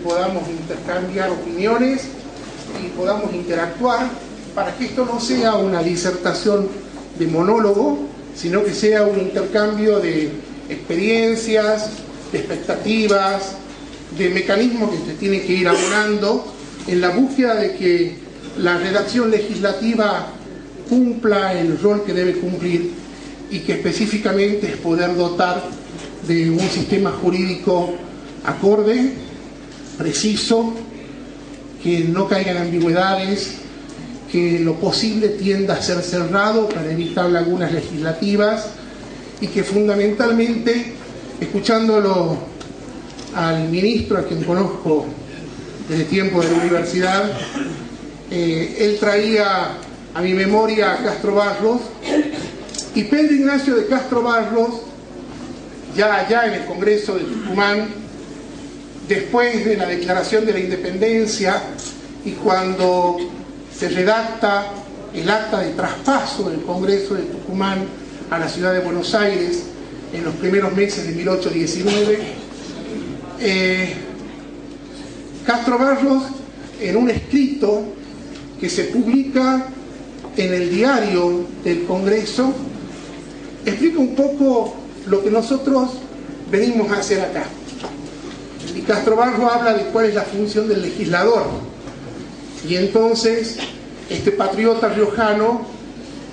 podamos intercambiar opiniones y podamos interactuar para que esto no sea una disertación de monólogo, sino que sea un intercambio de experiencias, de expectativas, de mecanismos que se tienen que ir abonando en la búsqueda de que la redacción legislativa cumpla el rol que debe cumplir y que específicamente es poder dotar de un sistema jurídico acorde, preciso, que no caiga en ambigüedades, que lo posible tienda a ser cerrado para evitar lagunas legislativas y que fundamentalmente, escuchándolo al ministro, a quien conozco desde tiempo de la universidad, él traía a mi memoria a Castro Barros, y Pedro Ignacio de Castro Barros, ya allá en el Congreso de Tucumán, después de la declaración de la independencia y cuando se redacta el acta de traspaso del Congreso de Tucumán a la ciudad de Buenos Aires en los primeros meses de 1819, Castro Barros, en un escrito que se publica en el diario del Congreso, explica un poco lo que nosotros venimos a hacer acá. Y Castro Barros habla de cuál es la función del legislador. Y entonces, este patriota riojano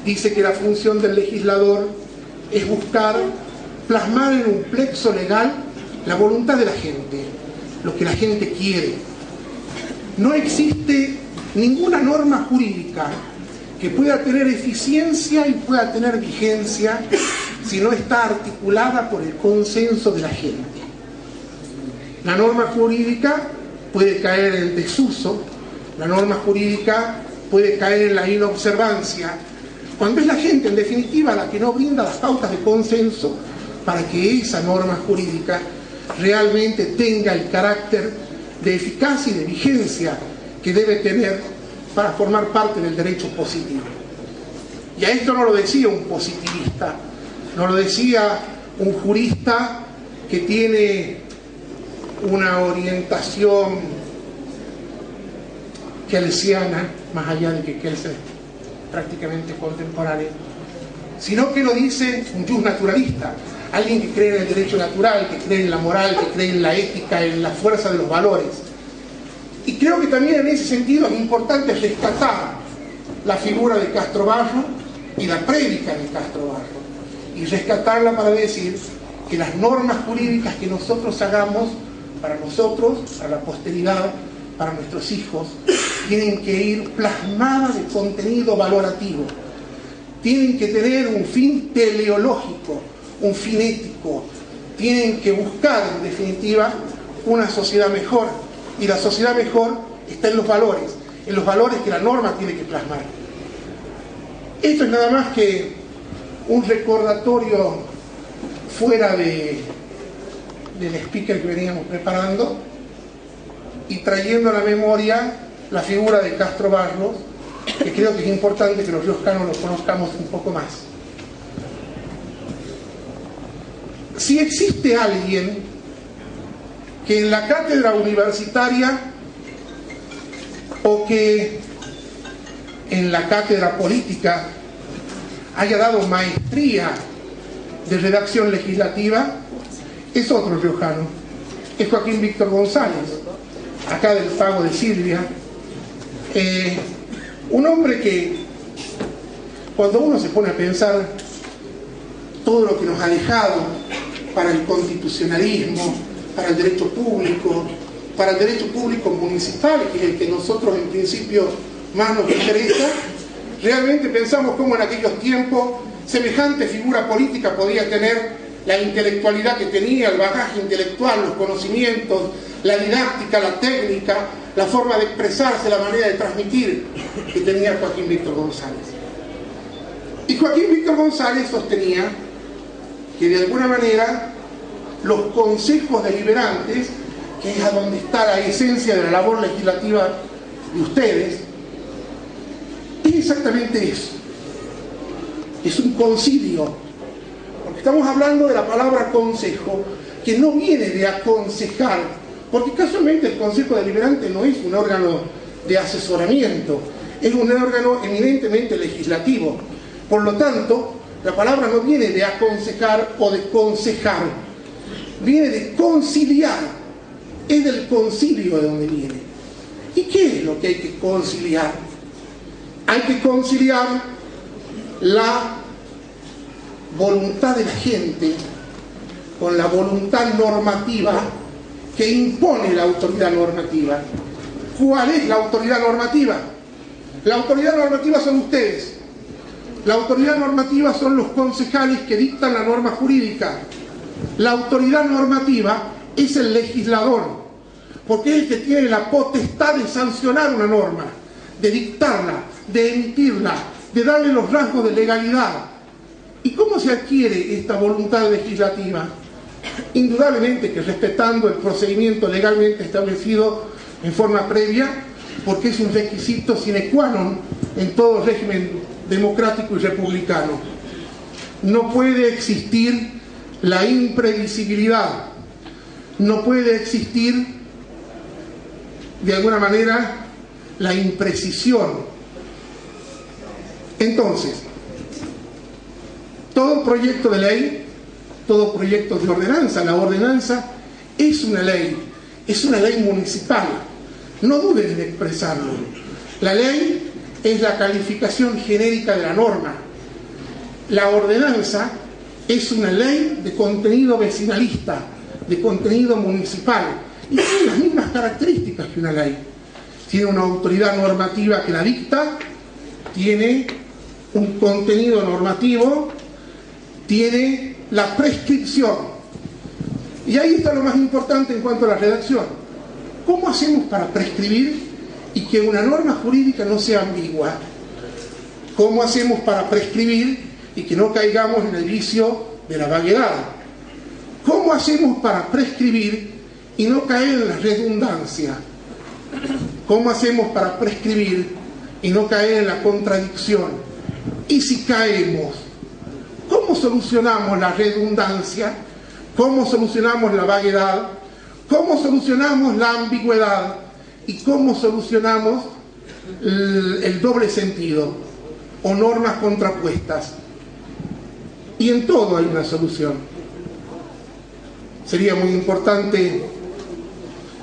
dice que la función del legislador es buscar plasmar en un plexo legal la voluntad de la gente, lo que la gente quiere. No existe ninguna norma jurídica que pueda tener eficiencia y pueda tener vigencia si no está articulada por el consenso de la gente. La norma jurídica puede caer en desuso, la norma jurídica puede caer en la inobservancia, cuando es la gente, en definitiva, la que no brinda las pautas de consenso para que esa norma jurídica realmente tenga el carácter de eficacia y de vigencia que debe tener para formar parte del derecho positivo. Y a esto no lo decía un positivista, no lo decía un jurista que tiene una orientación kelsiana, más allá de que Kelsen es prácticamente contemporáneo, sino que lo dice un justnaturalista, alguien que cree en el derecho natural, que cree en la moral, que cree en la ética, en la fuerza de los valores. Y creo que también en ese sentido es importante rescatar la figura de Castro Barros y la prédica de Castro Barros, y rescatarla para decir que las normas jurídicas que nosotros hagamos para nosotros, para la posteridad, para nuestros hijos, tienen que ir plasmadas de contenido valorativo, tienen que tener un fin teleológico, un fin ético, tienen que buscar en definitiva una sociedad mejor, y la sociedad mejor está en los valores que la norma tiene que plasmar. Esto es nada más que un recordatorio fuera del speaker que veníamos preparando y trayendo a la memoria la figura de Castro Barros, que creo que es importante que los rioscanos lo conozcamos un poco más. Si existe alguien que en la cátedra universitaria o que en la cátedra política haya dado maestría de redacción legislativa, es otro riojano, es Joaquín Víctor González, acá del Pago de Silvia, un hombre que, cuando uno se pone a pensar todo lo que nos ha dejado para el constitucionalismo, para el derecho público municipal, que es el que nosotros en principio más nos interesa, realmente pensamos cómo en aquellos tiempos semejante figura política podía tener la intelectualidad que tenía, el bagaje intelectual, los conocimientos, la didáctica, la técnica, la forma de expresarse, la manera de transmitir que tenía Joaquín Víctor González. Y Joaquín Víctor González sostenía que de alguna manera los consejos deliberantes, que es a donde está la esencia de la labor legislativa de ustedes, es exactamente eso. Es un concilio, porque estamos hablando de la palabra consejo, que no viene de aconsejar Porque casualmente el Consejo Deliberante no es un órgano de asesoramiento, es un órgano eminentemente legislativo. Por lo tanto, la palabra no viene de aconsejar o de consejar, viene de conciliar, es del concilio de donde viene. ¿Y qué es lo que hay que conciliar? Hay que conciliar la voluntad de la gente con la voluntad normativa que impone la autoridad normativa. ¿Cuál es la autoridad normativa? La autoridad normativa son ustedes. La autoridad normativa son los concejales que dictan la norma jurídica. La autoridad normativa es el legislador, porque es el que tiene la potestad de sancionar una norma, de dictarla, de emitirla, de darle los rasgos de legalidad. ¿Y cómo se adquiere esta voluntad legislativa? Indudablemente que respetando el procedimiento legalmente establecido en forma previa, porque es un requisito sine qua non en todo régimen democrático y republicano. No puede existir la imprevisibilidad, no puede existir de alguna manera la imprecisión. Entonces, todo proyecto de ley, todo proyecto de ordenanza, la ordenanza es una ley municipal. No duden en expresarlo. La ley es la calificación genérica de la norma. La ordenanza es una ley de contenido vecinalista, de contenido municipal, y tiene las mismas características que una ley. Tiene una autoridad normativa que la dicta, tiene un contenido normativo, tiene la prescripción. Y ahí está lo más importante en cuanto a la redacción. ¿Cómo hacemos para prescribir y que una norma jurídica no sea ambigua? ¿Cómo hacemos para prescribir y que no caigamos en el vicio de la vaguedad? ¿Cómo hacemos para prescribir y no caer en la redundancia? ¿Cómo hacemos para prescribir y no caer en la contradicción? Y si caemos, ¿cómo solucionamos la redundancia? ¿Cómo solucionamos la vaguedad? ¿Cómo solucionamos la ambigüedad? ¿Y cómo solucionamos el doble sentido o normas contrapuestas? Y en todo hay una solución. Sería muy importante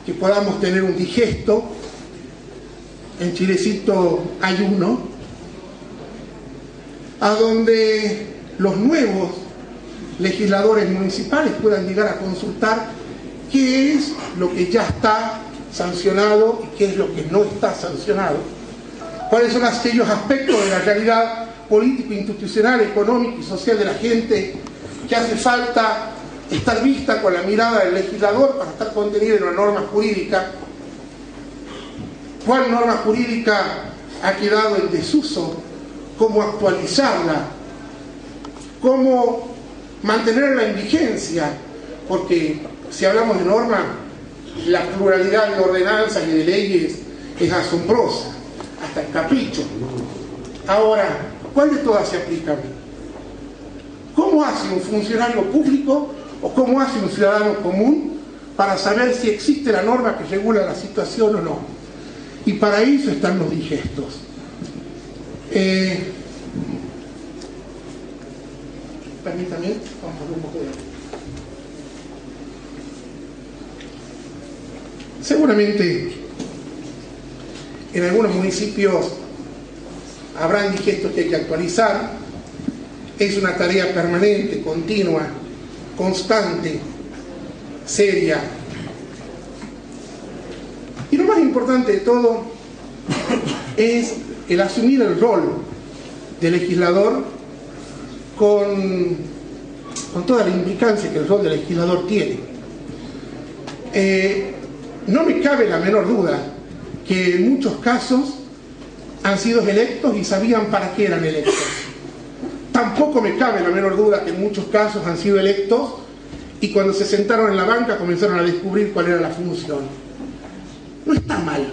que podamos tener un digesto. En Chilecito hay uno, a donde los nuevos legisladores municipales puedan llegar a consultar qué es lo que ya está sancionado y qué es lo que no está sancionado, cuáles son aquellos aspectos de la realidad político, institucional, económica y social de la gente que hace falta estar vista con la mirada del legislador para estar contenida en una norma jurídica. ¿Cuál norma jurídica ha quedado en desuso? ¿Cómo actualizarla? ¿Cómo mantenerla en vigencia? Porque si hablamos de norma, la pluralidad de ordenanzas y de leyes es asombrosa, hasta el capricho. Ahora, ¿cuál de todas se aplica a mí? ¿Cómo hace un funcionario público o cómo hace un ciudadano común para saber si existe la norma que regula la situación o no? Y para eso están los digestos. Permítame, vamos a ver un poco de... Seguramente en algunos municipios habrán digestos que hay que actualizar. Es una tarea permanente, continua, constante, seria. Y lo más importante de todo es el asumir el rol de legislador con toda la implicancia que el rol del legislador tiene. No me cabe la menor duda que en muchos casos han sido electos y sabían para qué eran electos. Tampoco me cabe la menor duda que en muchos casos han sido electos y cuando se sentaron en la banca comenzaron a descubrir cuál era la función. No está mal,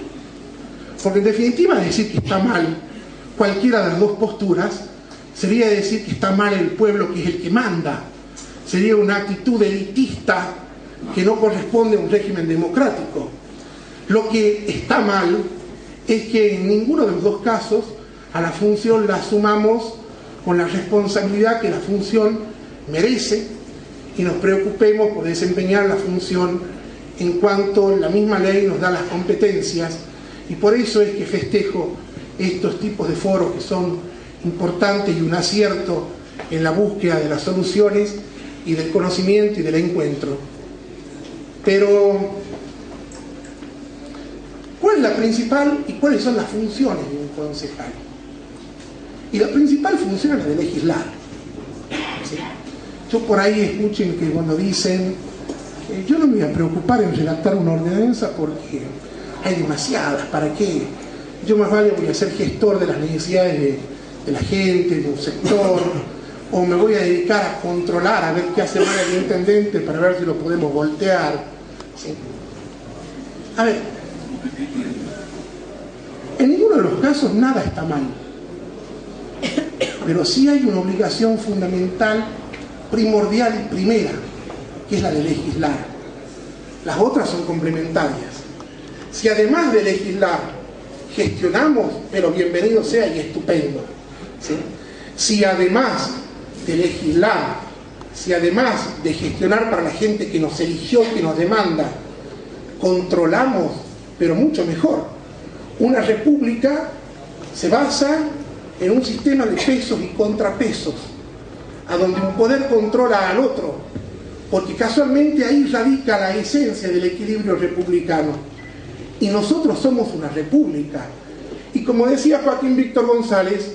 porque en definitiva decir que está mal cualquiera de las dos posturas sería decir que está mal el pueblo, que es el que manda. Sería una actitud elitista que no corresponde a un régimen democrático. Lo que está mal es que en ninguno de los dos casos a la función la asumamos con la responsabilidad que la función merece y nos preocupemos por desempeñar la función en cuanto la misma ley nos da las competencias, y por eso es que festejo estos tipos de foros que son importantes y un acierto en la búsqueda de las soluciones y del conocimiento y del encuentro. Pero, ¿cuál es la principal y cuáles son las funciones de un concejal? Y la principal función es la de legislar. ¿Sí? Yo por ahí escuchen que cuando dicen yo no me voy a preocupar en redactar una ordenanza porque hay demasiadas, ¿para qué? Yo más vale voy a ser gestor de las necesidades de la gente, de un sector, o me voy a dedicar a controlar, a ver qué hace mal el intendente para ver si lo podemos voltear. ¿Sí? A ver, en ninguno de los casos nada está mal, pero sí hay una obligación fundamental, primordial y primera, que es la de legislar. Las otras son complementarias. Si además de legislar gestionamos, pero bienvenido sea y estupendo. ¿Sí? Si además de legislar, si además de gestionar para la gente que nos eligió, que nos demanda, controlamos, pero mucho mejor. Una república se basa en un sistema de pesos y contrapesos, a donde un poder controla al otro, porque casualmente ahí radica la esencia del equilibrio republicano. Y nosotros somos una república. Y como decía Joaquín Víctor González,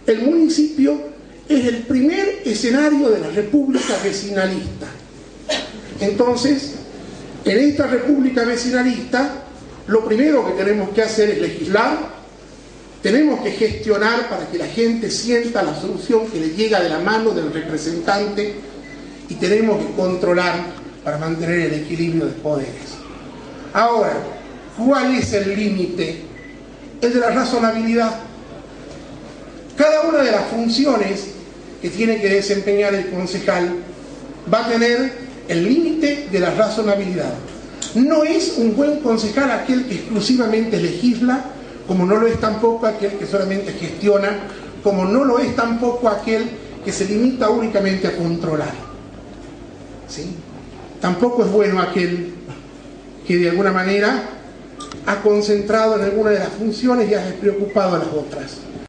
el municipio es el primer escenario de la república vecinalista. Entonces, en esta república vecinalista, lo primero que tenemos que hacer es legislar, tenemos que gestionar para que la gente sienta la solución que le llega de la mano del representante, y tenemos que controlar para mantener el equilibrio de poderes. Ahora, ¿cuál es el límite? El de la razonabilidad. Cada una de las funciones que tiene que desempeñar el concejal va a tener el límite de la razonabilidad. No es un buen concejal aquel que exclusivamente legisla, como no lo es tampoco aquel que solamente gestiona, como no lo es tampoco aquel que se limita únicamente a controlar. ¿Sí? Tampoco es bueno aquel que de alguna manera ha concentrado en alguna de las funciones y ha despreocupado a las otras.